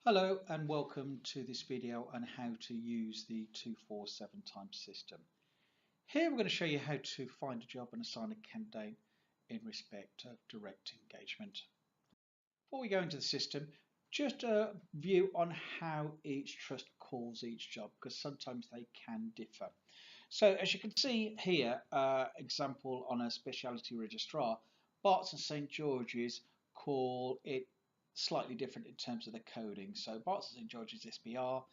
Hello and welcome to this video on how to use the 247 times system. Here we're going to show you how to find a job and assign a candidate in respect of direct engagement. Before we go into the system, just a view on how each trust calls each job, because sometimes they can differ. So as you can see here, example on a specialty registrar, Barts and St George's call it slightly different in terms of the coding. So Barts and St George's SBR,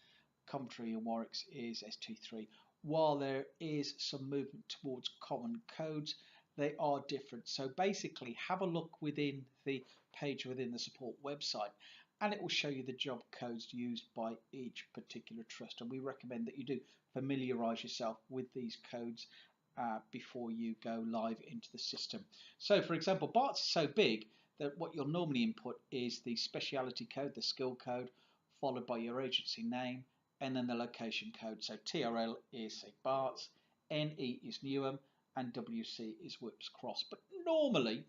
Coventry and Warwick's is ST3. While there is some movement towards common codes, they are different. So basically have a look within the page within the support website and it will show you the job codes used by each particular trust, and we recommend that you do familiarize yourself with these codes before you go live into the system. So for example, Barts is so big that what you'll normally input is the speciality code, the skill code, followed by your agency name and then the location code. So TRL is say Barts, NE is Newham, and WC is Whipps Cross. But normally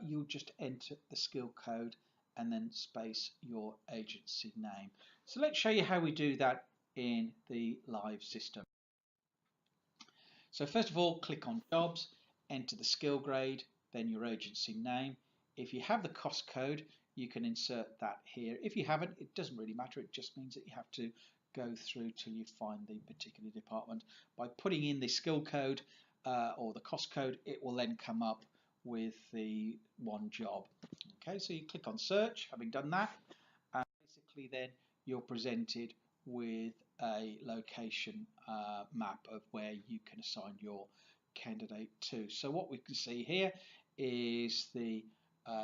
you'll just enter the skill code and then space your agency name. So let's show you how we do that in the live system. So first of all, click on jobs, enter the skill grade, then your agency name. If you have the cost code, you can insert that here. If you haven't, it doesn't really matter. It just means that you have to go through till you find the particular department. By putting in the skill code or the cost code, it will then come up with the one job. Okay, so you click on search, having done that, and basically then you're presented with a location map of where you can assign your candidate to. So what we can see here is the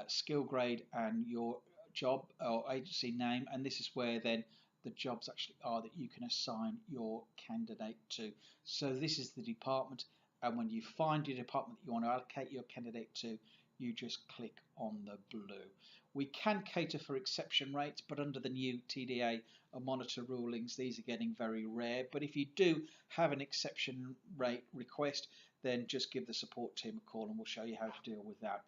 skill grade and your job or agency name, and this is where then the jobs actually are that you can assign your candidate to. So this is the department, and when you find your department that you want to allocate your candidate to, you just click on the blue. We can cater for exception rates, but under the new TDA and monitor rulings, these are getting very rare. But if you do have an exception rate request, then just give the support team a call and we'll show you how to deal with that.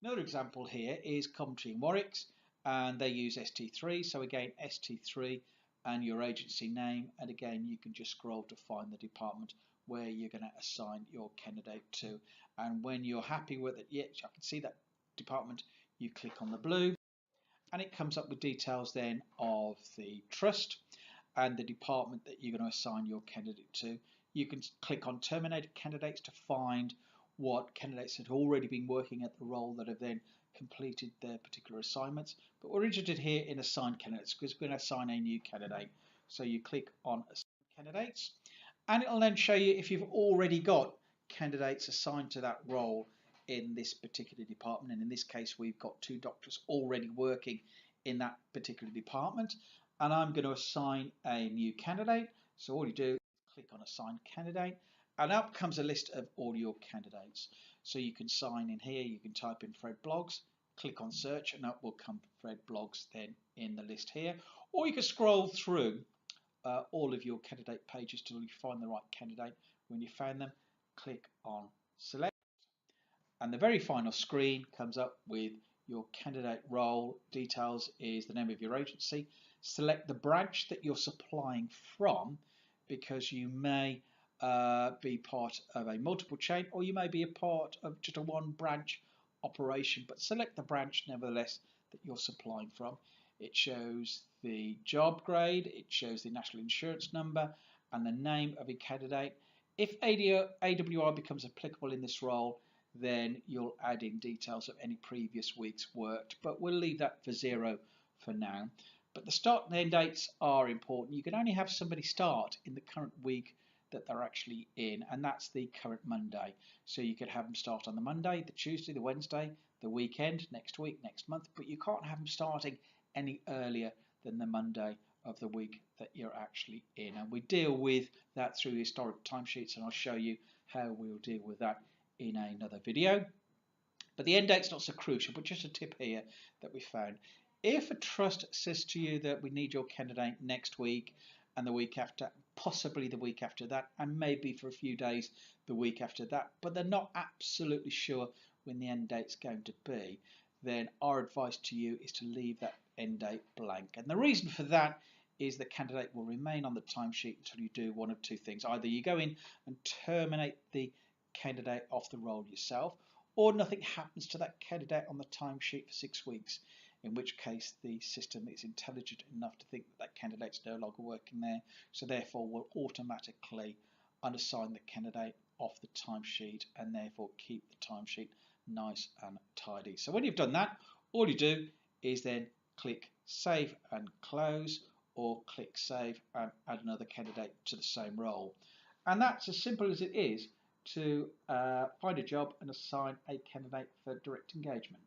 Another example here is Coventry and Warwick's, and they use ST3. So again, ST3 and your agency name, and again you can just scroll to find the department where you're going to assign your candidate to. And when you're happy with it, yeah, I can see that department, you click on the blue and it comes up with details then of the trust and the department that you're going to assign your candidate to. You can click on terminated candidates to find what candidates had already been working at the role that have then completed their particular assignments. But we're interested here in assigned candidates because we're going to assign a new candidate. So you click on assigned candidates and it'll then show you if you've already got candidates assigned to that role in this particular department. And in this case, we've got 2 doctors already working in that particular department. And I'm going to assign a new candidate. So all you do is click on assign candidate and up comes a list of all your candidates. So you can sign in here, you can type in Fred Bloggs, click on search and up will come Fred Bloggs then in the list here. Or you can scroll through all of your candidate pages till you find the right candidate. When you found them, click on select. And the very final screen comes up with your candidate role details is the name of your agency. Select the branch that you're supplying from, because you may be part of a multiple chain or you may be a part of just a one branch operation, but select the branch nevertheless that you're supplying from. It shows the job grade, it shows the national insurance number and the name of a candidate. If AWR becomes applicable in this role, then you'll add in details of any previous week's worked, but we'll leave that for 0 for now. But the start and end dates are important. You can only have somebody start in the current week that they're actually in, and that's the current Monday. So you could have them start on the Monday, the Tuesday, the Wednesday, the weekend, next week, next month, but you can't have them starting any earlier than the Monday of the week that you're actually in. And we deal with that through historic timesheets, and I'll show you how we'll deal with that in another video. But the end date's not so crucial, but just a tip here that we found. If a trust says to you that we need your candidate next week and the week after, possibly the week after that, and maybe for a few days the week after that, but they're not absolutely sure when the end date's going to be, then our advice to you is to leave that end date blank. And the reason for that is the candidate will remain on the timesheet until you do one of two things. Either you go in and terminate the candidate off the roll yourself, or nothing happens to that candidate on the timesheet for 6 weeks, in which case the system is intelligent enough to think that that candidate's no longer working there, so therefore will automatically unassign the candidate off the timesheet and therefore keep the timesheet nice and tidy. So when you've done that, all you do is then click Save and Close, or click Save and add another candidate to the same role. And that's as simple as it is to find a job and assign a candidate for direct engagement.